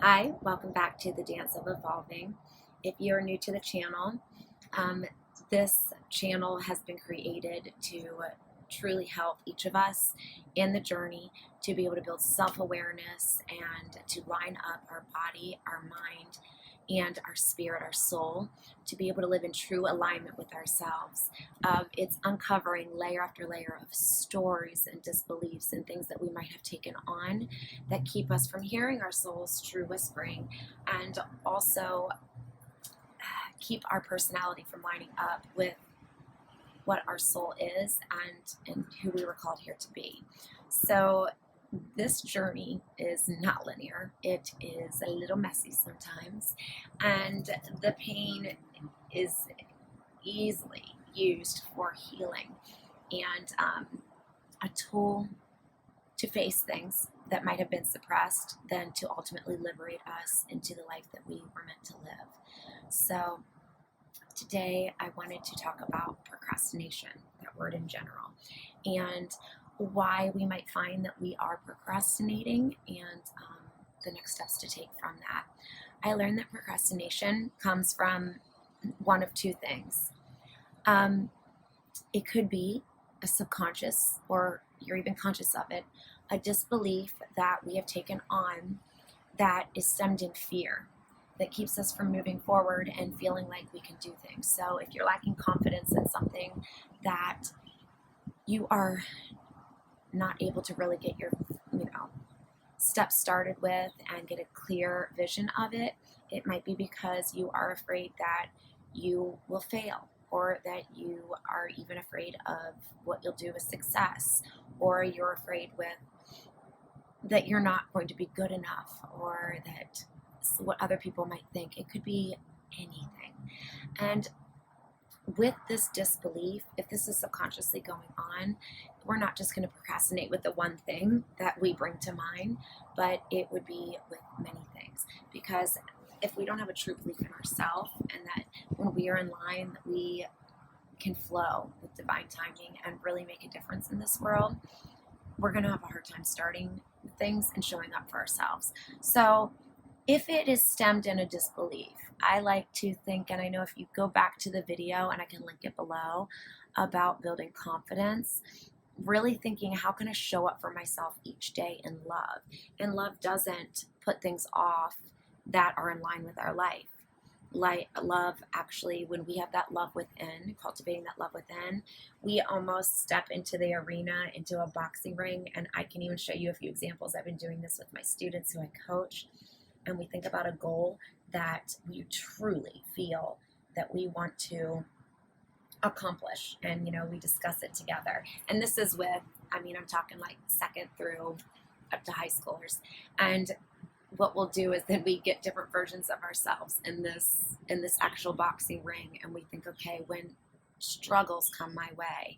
Hi, welcome back to the Dance of Evolving. If you're new to the channel, this channel has been created to truly help each of us in the journey to be able to build self-awareness and to line up our body, our mind, and our spirit, our soul, to be able to live in true alignment with ourselves. It's uncovering layer after layer of stories and disbeliefs and things that we might have taken on that keep us from hearing our soul's true whispering, and also keep our personality from lining up with what our soul is and who we were called here to be. So this journey is not linear. It is a little messy sometimes, and the pain is easily used for healing and a tool to face things that might have been suppressed, then to ultimately liberate us into the life that we were meant to live. So today I wanted to talk about procrastination, that word in general, and why we might find that we are procrastinating, and the next steps to take from that. I learned that procrastination comes from one of two things. It could be a subconscious, or you're even conscious of it, a disbelief that we have taken on that is stemmed in fear, that keeps us from moving forward and feeling like we can do things. So if you're lacking confidence in something that you are not able to really get your steps started with and get a clear vision of it, it might be because you are afraid that you will fail, or that you are even afraid of what you'll do with success, or you're afraid that you're not going to be good enough, or that what other people might think. It could be anything. And with this disbelief, if this is subconsciously going on, we're not just going to procrastinate with the one thing that we bring to mind, but it would be with many things. Because if we don't have a true belief in ourselves, and that when we are in line, we can flow with divine timing and really make a difference in this world, we're going to have a hard time starting things and showing up for ourselves. So if it is stemmed in a disbelief, I like to think, and I know if you go back to the video, and I can link it below, about building confidence, really thinking, how can I show up for myself each day in love? And love doesn't put things off that are in line with our life. Like love, actually, when we have that love within, cultivating that love within, we almost step into the arena, into a boxing ring. And I can even show you a few examples. I've been doing this with my students who I coach, and we think about a goal that we truly feel that we want to accomplish, and we discuss it together. And this is with, I'm talking like second through up to high schoolers. And what we'll do is then we get different versions of ourselves in this actual boxing ring, and we think, okay, when struggles come my way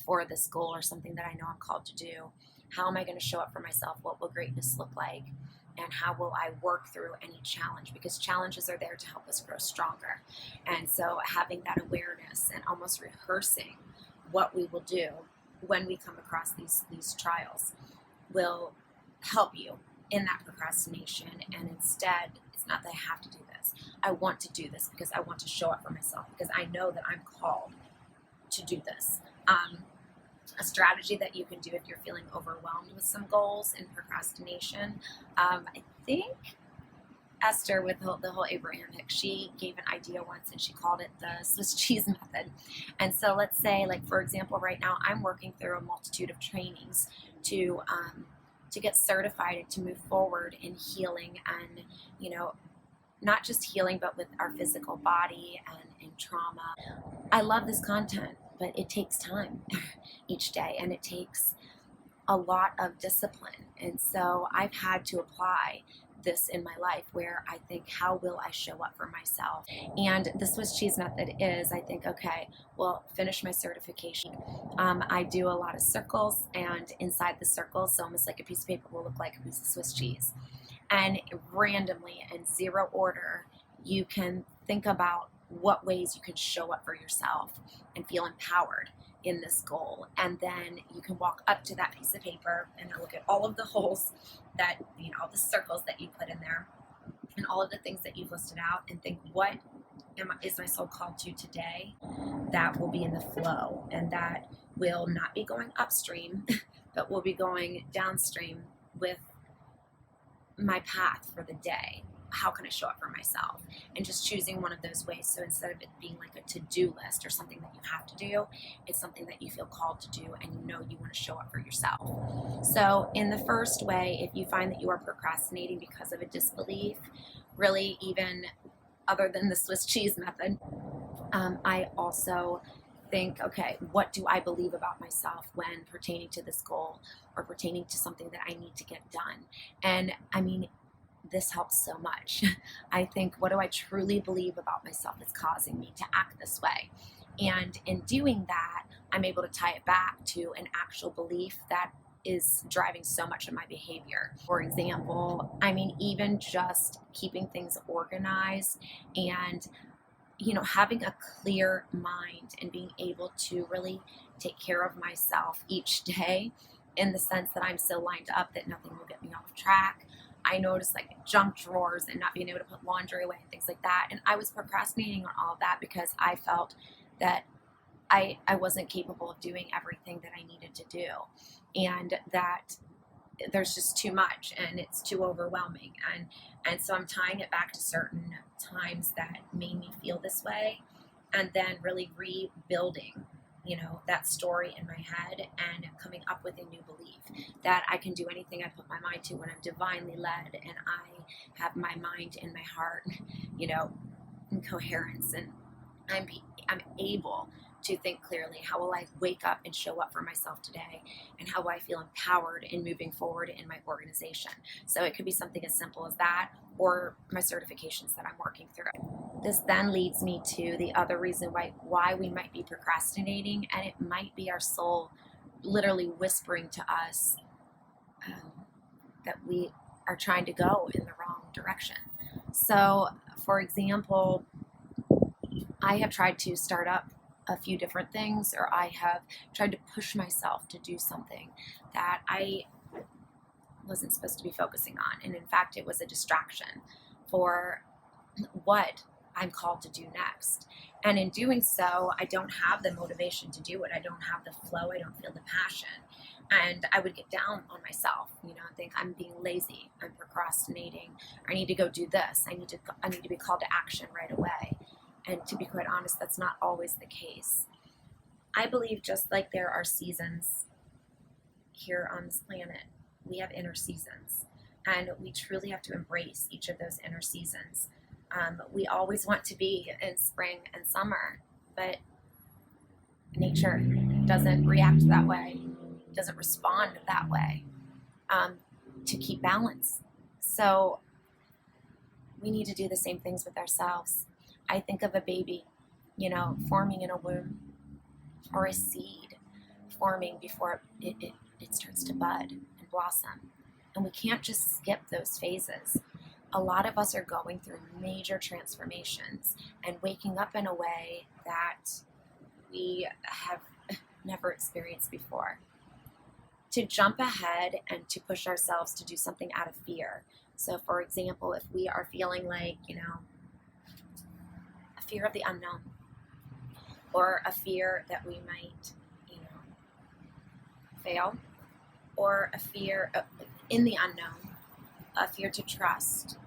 for this goal or something that I know I'm called to do, how am I going to show up for myself? What will greatness look like? And how will I work through any challenge? Because challenges are there to help us grow stronger. And so having that awareness and almost rehearsing what we will do when we come across these trials will help you in that procrastination. And instead, it's not that I have to do this. I want to do this because I want to show up for myself, because I know that I'm called to do this. A strategy that you can do if you're feeling overwhelmed with some goals and procrastination. I think Esther, with the whole Abrahamic, she gave an idea once, and she called it the Swiss cheese method. And so let's say, like, for example, right now I'm working through a multitude of trainings to get certified and to move forward in healing, and not just healing, but with our physical body and in trauma. I love this content, but it takes time each day, and it takes a lot of discipline. And so I've had to apply this in my life, where I think, how will I show up for myself? And the Swiss cheese method is, I think, okay, well, finish my certification. I do a lot of circles, and inside the circles, so almost like a piece of paper, will look like a piece of Swiss cheese. And randomly, in zero order, you can think about what ways you can show up for yourself and feel empowered in this goal. And then you can walk up to that piece of paper and look at all of the holes that, all the circles that you put in there. and all of the things that you've listed out and think, what is my soul called to today that will be in the flow and that will not be going upstream, but will be going downstream with my path for the day. How can I show up for myself? And just choosing one of those ways. So instead of it being like a to-do list or something that you have to do, it's something that you feel called to do and you know you want to show up for yourself. So in the first way, if you find that you are procrastinating because of a disbelief, really even other than the Swiss cheese method, I also think, okay, what do I believe about myself when pertaining to this goal or pertaining to something that I need to get done? And I mean, this helps so much. I think, what do I truly believe about myself that's causing me to act this way? And in doing that, I'm able to tie it back to an actual belief that is driving so much of my behavior. For example, I mean, even just keeping things organized and having a clear mind and being able to really take care of myself each day in the sense that I'm so lined up that nothing will get me off track. I noticed like junk drawers and not being able to put laundry away and things like that. And I was procrastinating on all of that because I felt that I wasn't capable of doing everything that I needed to do. And that there's just too much and it's too overwhelming. And so I'm tying it back to certain times that made me feel this way and then really rebuilding that story in my head and coming up with a new belief that I can do anything I put my mind to when I'm divinely led and I have my mind and my heart, in coherence, and I'm able to think clearly. How will I wake up and show up for myself today? And how will I feel empowered in moving forward in my organization? So it could be something as simple as that, or my certifications that I'm working through. This then leads me to the other reason why we might be procrastinating, and it might be our soul literally whispering to us that we are trying to go in the wrong direction. So, for example, I have tried to start up a few different things, or I have tried to push myself to do something that I wasn't supposed to be focusing on. And in fact, it was a distraction for what I'm called to do next. And in doing so, I don't have the motivation to do it. I don't have the flow. I don't feel the passion. And I would get down on myself, and think I'm being lazy, I'm procrastinating, I need to go do this. I need to be called to action right away. And to be quite honest, that's not always the case. I believe just like there are seasons here on this planet, we have inner seasons, and we truly have to embrace each of those inner seasons. We always want to be in spring and summer, but nature doesn't react that way, doesn't respond that way, to keep balance. So we need to do the same things with ourselves. I think of a baby, forming in a womb, or a seed forming before it starts to bud and blossom. And we can't just skip those phases. A lot of us are going through major transformations and waking up in a way that we have never experienced before. To jump ahead and to push ourselves to do something out of fear. So, for example, if we are feeling like, a fear of the unknown, or a fear that we might, fail, or a fear in the unknown, a fear to trust,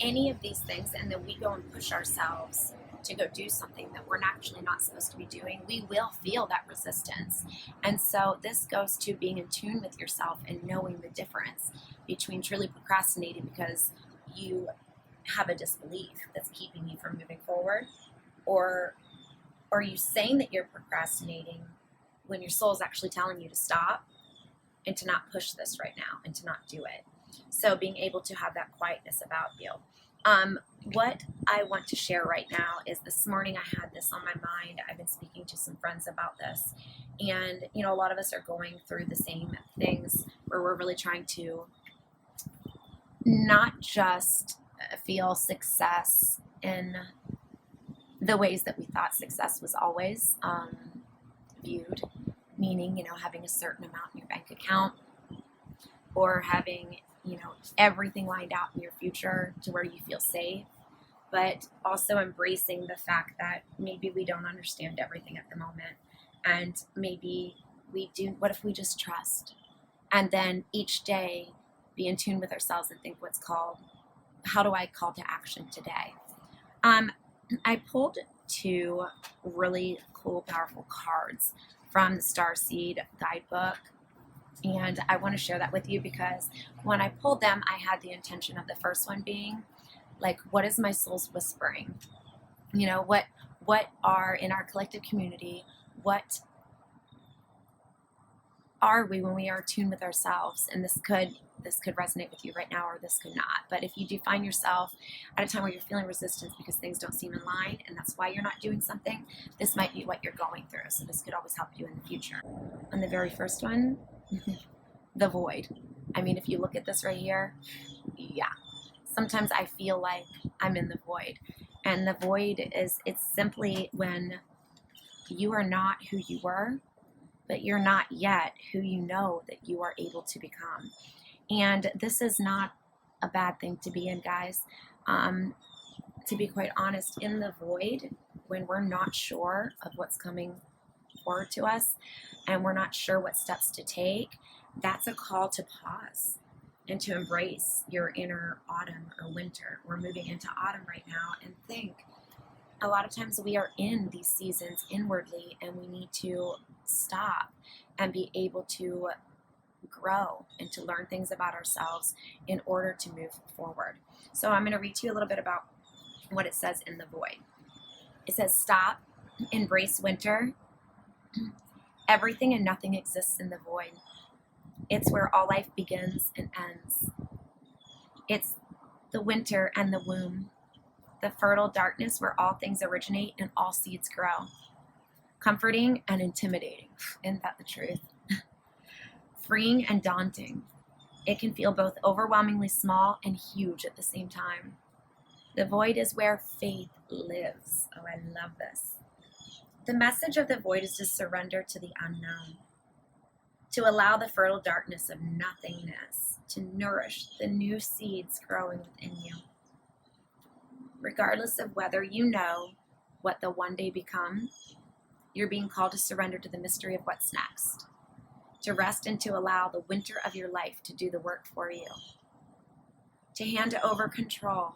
any of these things, and then we go and push ourselves to go do something that we're actually not supposed to be doing, we will feel that resistance. And so this goes to being in tune with yourself and knowing the difference between truly procrastinating because you have a disbelief that's keeping you from moving forward, or are you saying that you're procrastinating when your soul is actually telling you to stop and to not push this right now and to not do it. So being able to have that quietness about you. What I want to share right now is this morning I had this on my mind. I've been speaking to some friends about this. And, a lot of us are going through the same things where we're really trying to not just feel success in the ways that we thought success was always viewed, meaning, having a certain amount in your bank account, or having, everything lined out in your future to where you feel safe, but also embracing the fact that maybe we don't understand everything at the moment. And maybe we do. What if we just trust? And then each day be in tune with ourselves and think how do I call to action today? I pulled two really cool, powerful cards from the Starseed guidebook. And I want to share that with you because when I pulled them, I had the intention of the first one being like, what is my soul's whispering? What are in our collective community? What are we when we are tuned with ourselves? And this could resonate with you right now, or this could not. But if you do find yourself at a time where you're feeling resistance because things don't seem in line, and that's why you're not doing something, this might be what you're going through. So this could always help you in the future. On the very first one, the void. I mean, if you look at this right here, yeah. Sometimes I feel like I'm in the void. And the void it's simply when you are not who you were, but you're not yet who you know that you are able to become. And this is not a bad thing to be in, guys. To be quite honest, in the void, when we're not sure of what's coming forward to us and we're not sure what steps to take, that's a call to pause and to embrace your inner autumn or winter. We're moving into autumn right now, and think a lot of times we are in these seasons inwardly, and we need to stop and be able to grow and to learn things about ourselves in order to move forward. So I'm going to read to you a little bit about what it says in the void. It says, stop, embrace winter. Everything and nothing exists in the void. It's where all life begins and ends. It's the winter and the womb, the fertile darkness where all things originate and all seeds grow. Comforting and intimidating. Isn't that the truth? Freeing and daunting. It can feel both overwhelmingly small and huge at the same time. The void is where faith lives. Oh, I love this. The message of the void is to surrender to the unknown, to allow the fertile darkness of nothingness to nourish the new seeds growing within you. Regardless of whether you know what they'll one day become, you're being called to surrender to the mystery of what's next, to rest and to allow the winter of your life to do the work for you, to hand over control.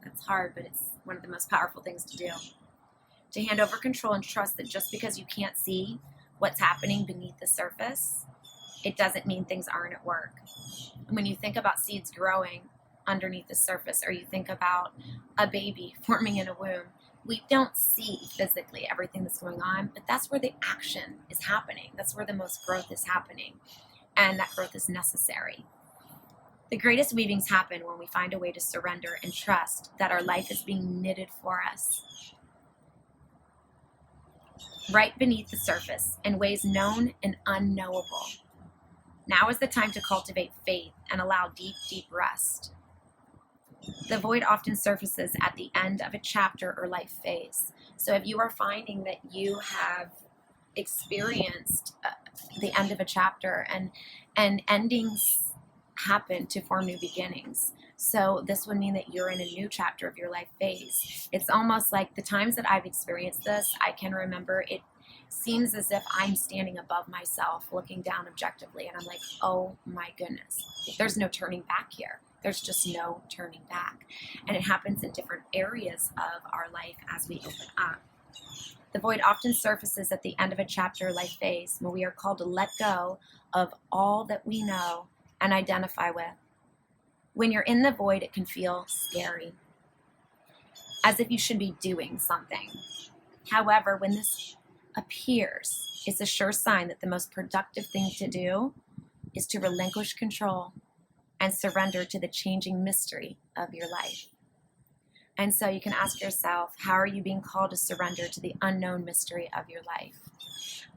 That's hard, but it's one of the most powerful things to do. To hand over control and trust that just because you can't see what's happening beneath the surface, it doesn't mean things aren't at work. When you think about seeds growing underneath the surface, or you think about a baby forming in a womb, we don't see physically everything that's going on, but that's where the action is happening. That's where the most growth is happening, and that growth is necessary. The greatest weavings happen when we find a way to surrender and trust that our life is being knitted for us, right beneath the surface, in ways known and unknowable. Now is the time to cultivate faith and allow deep, deep rest. The void often surfaces at the end of a chapter or life phase. So if you are finding that you have experienced the end of a chapter, and endings happen to form new beginnings. So this would mean that you're in a new chapter of your life phase. It's almost like the times that I've experienced this, I can remember it seems as if I'm standing above myself, looking down objectively, and I'm like, oh my goodness, there's no turning back here. There's just no turning back. And it happens in different areas of our life as we open up. The void often surfaces at the end of a chapter or life phase when we are called to let go of all that we know and identify with. When you're in the void, it can feel scary, as if you should be doing something. However, when this appears, it's a sure sign that the most productive thing to do is to relinquish control and surrender to the changing mystery of your life. And so you can ask yourself, how are you being called to surrender to the unknown mystery of your life?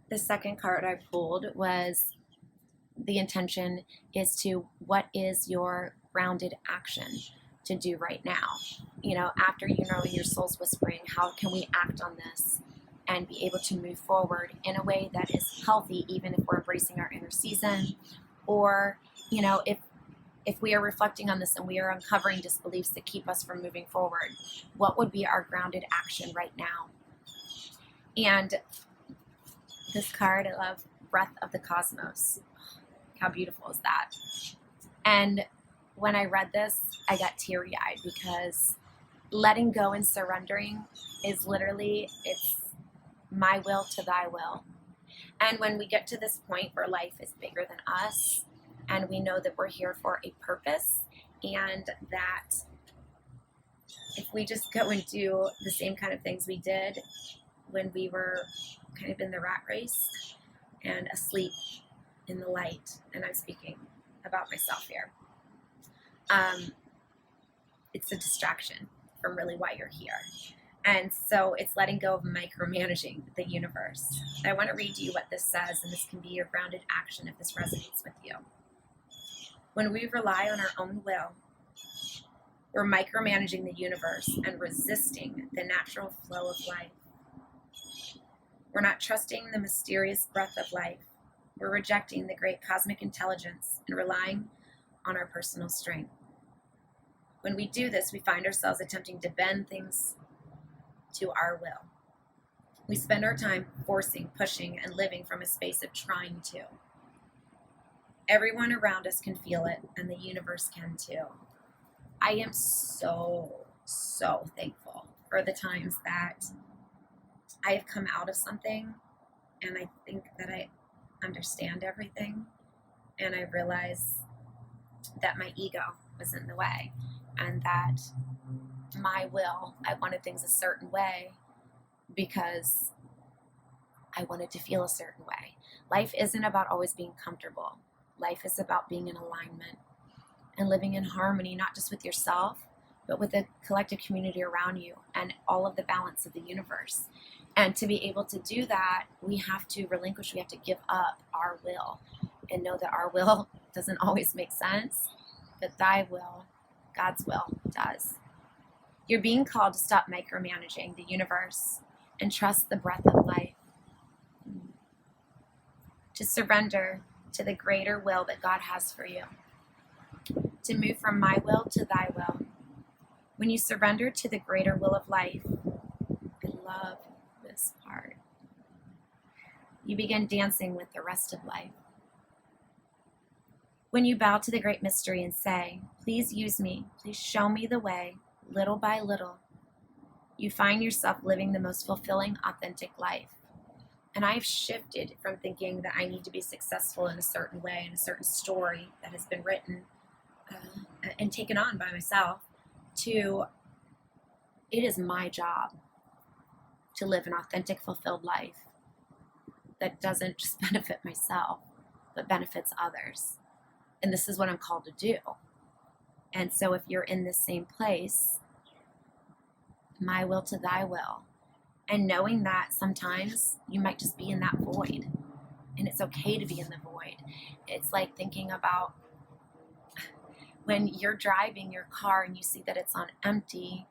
The second card I pulled was the intention is to, what is your grounded action to do right now? After you know your soul's whispering, how can we act on this and be able to move forward in a way that is healthy, even if we're embracing our inner season, or, if we are reflecting on this and we are uncovering disbeliefs that keep us from moving forward, what would be our grounded action right now? And this card, I love, Breath of the Cosmos. How beautiful is that? And when I read this, I got teary-eyed, because letting go and surrendering is literally, it's my will to thy will. And when we get to this point where life is bigger than us, and we know that we're here for a purpose, and that if we just go and do the same kind of things we did when we were kind of in the rat race and asleep in the light, and I'm speaking about myself here, it's a distraction from really why you're here. And so it's letting go of micromanaging the universe. I want to read to you what this says, and this can be your grounded action if this resonates with you. When we rely on our own will, we're micromanaging the universe and resisting the natural flow of life. We're not trusting the mysterious breath of life. We're rejecting the great cosmic intelligence and relying on our personal strength. When we do this, we find ourselves attempting to bend things to our will. We spend our time forcing, pushing, and living from a space of trying to. Everyone around us can feel it, and the universe can too. I am so thankful for the times that I have come out of something and I think that I understand everything, and I realize that my ego was in the way, and that my will, I wanted things a certain way because I wanted to feel a certain way. Life isn't about always being comfortable. Life is about being in alignment and living in harmony, not just with yourself, but with the collective community around you and all of the balance of the universe. And to be able to do that, we have to relinquish, we have to give up our will, and know that our will doesn't always make sense, but thy will, God's will, does. You're being called to stop micromanaging the universe and trust the breath of life. To surrender to the greater will that God has for you. To move from my will to thy will. When you surrender to the greater will of life, I love this part, you begin dancing with the rest of life. When you bow to the great mystery and say, please use me, please show me the way, little by little, you find yourself living the most fulfilling, authentic life. And I've shifted from thinking that I need to be successful in a certain way, in a certain story that has been written and taken on by myself, to it is my job to live an authentic, fulfilled life that doesn't just benefit myself, but benefits others. And this is what I'm called to do. And so if you're in this same place, my will to thy will, and knowing that sometimes you might just be in that void, and it's okay to be in the void. It's like thinking about when you're driving your car and you see that it's on empty,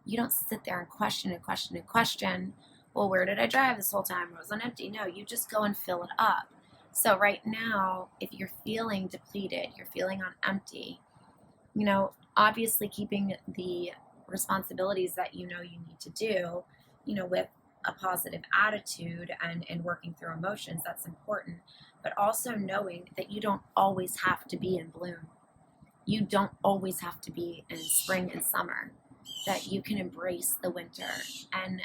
you don't sit there and question. Well, where did I drive this whole time? It was on empty. No, you just go and fill it up. So right now, if you're feeling depleted, you're feeling on empty, obviously keeping the responsibilities that you need to do, with a positive attitude and working through emotions, that's important. But also knowing that you don't always have to be in bloom. You don't always have to be in spring and summer, that you can embrace the winter. And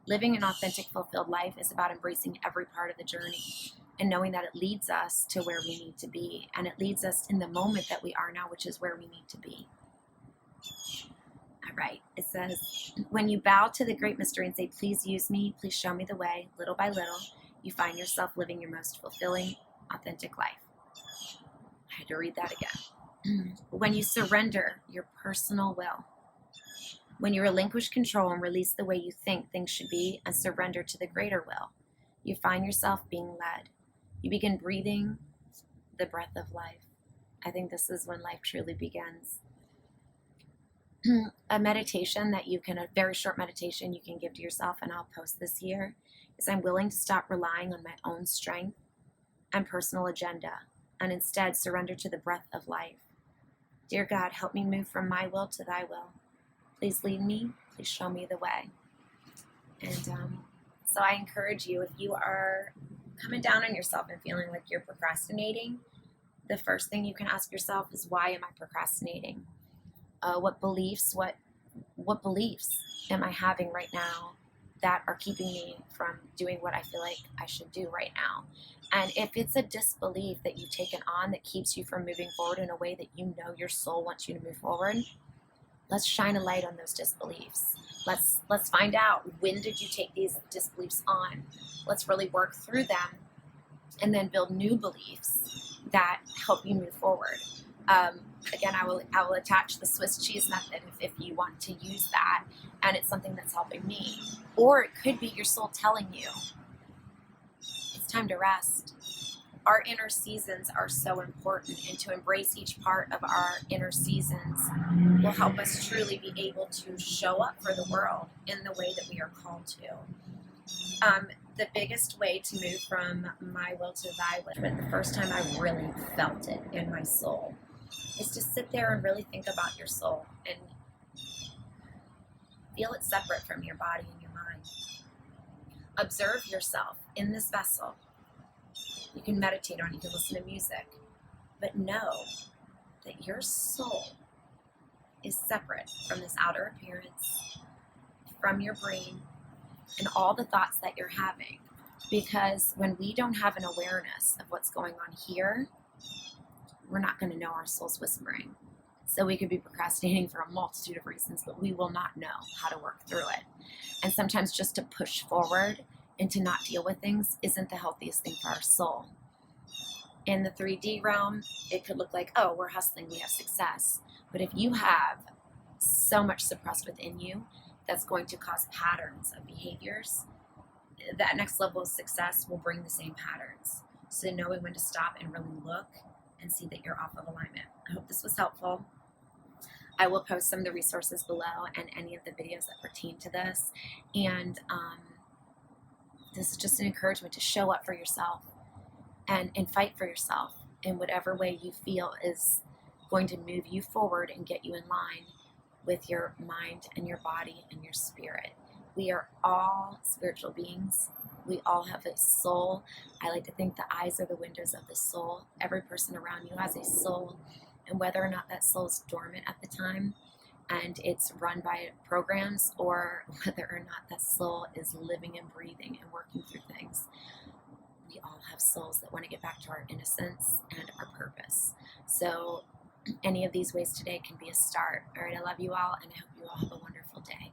living an authentic, fulfilled life is about embracing every part of the journey and knowing that it leads us to where we need to be. And it leads us in the moment that we are now, which is where we need to be. All right. It says, when you bow to the great mystery and say, please use me, please show me the way, little by little, you find yourself living your most fulfilling, authentic life. I had to read that again. When you surrender your personal will, when you relinquish control and release the way you think things should be and surrender to the greater will, you find yourself being led. You begin breathing the breath of life. I think this is when life truly begins. a meditation that you can, a very short meditation you can give to yourself, and I'll post this here, is I'm willing to stop relying on my own strength and personal agenda and instead surrender to the breath of life. Dear God, help me move from my will to thy will. Please lead me. Please show me the way. And so I encourage you, if you are coming down on yourself and feeling like you're procrastinating, the first thing you can ask yourself is, why am I procrastinating? What beliefs am I having right now that are keeping me from doing what I feel like I should do right now? And if it's a disbelief that you've taken on that keeps you from moving forward in a way that you know your soul wants you to move forward, let's shine a light on those disbeliefs. Let's find out, when did you take these disbeliefs on? Let's really work through them and then build new beliefs that help you move forward. Again, I will attach the Swiss cheese method if you want to use that, and it's something that's helping me. Or it could be your soul telling you it's time to rest. Our inner seasons are so important, and to embrace each part of our inner seasons will help us truly be able to show up for the world in the way that we are called to. The biggest way to move from my will to thy will, but the first time I really felt it in my soul, is to sit there and really think about your soul and feel it separate from your body and your mind. Observe yourself in this vessel. You can meditate on it, you can listen to music, but know that your soul is separate from this outer appearance, from your brain, and all the thoughts that you're having. Because when we don't have an awareness of what's going on here, we're not going to know our soul's whispering. So we could be procrastinating for a multitude of reasons, but we will not know how to work through it. And sometimes just to push forward and to not deal with things isn't the healthiest thing for our soul. In the 3D realm, it could look like, oh, we're hustling, we have success. But if you have so much suppressed within you that's going to cause patterns of behaviors, that next level of success will bring the same patterns. So knowing when to stop and really look and see that you're off of alignment. I hope this was helpful. I will post some of the resources below and any of the videos that pertain to this. And this is just an encouragement to show up for yourself and fight for yourself in whatever way you feel is going to move you forward and get you in line with your mind and your body and your spirit. We are all spiritual beings. We all have a soul. I like to think the eyes are the windows of the soul. Every person around you has a soul, and whether or not that soul is dormant at the time and it's run by programs, or whether or not that soul is living and breathing and working through things, we all have souls that want to get back to our innocence and our purpose. So any of these ways today can be a start. All right, I love you all, and I hope you all have a wonderful day.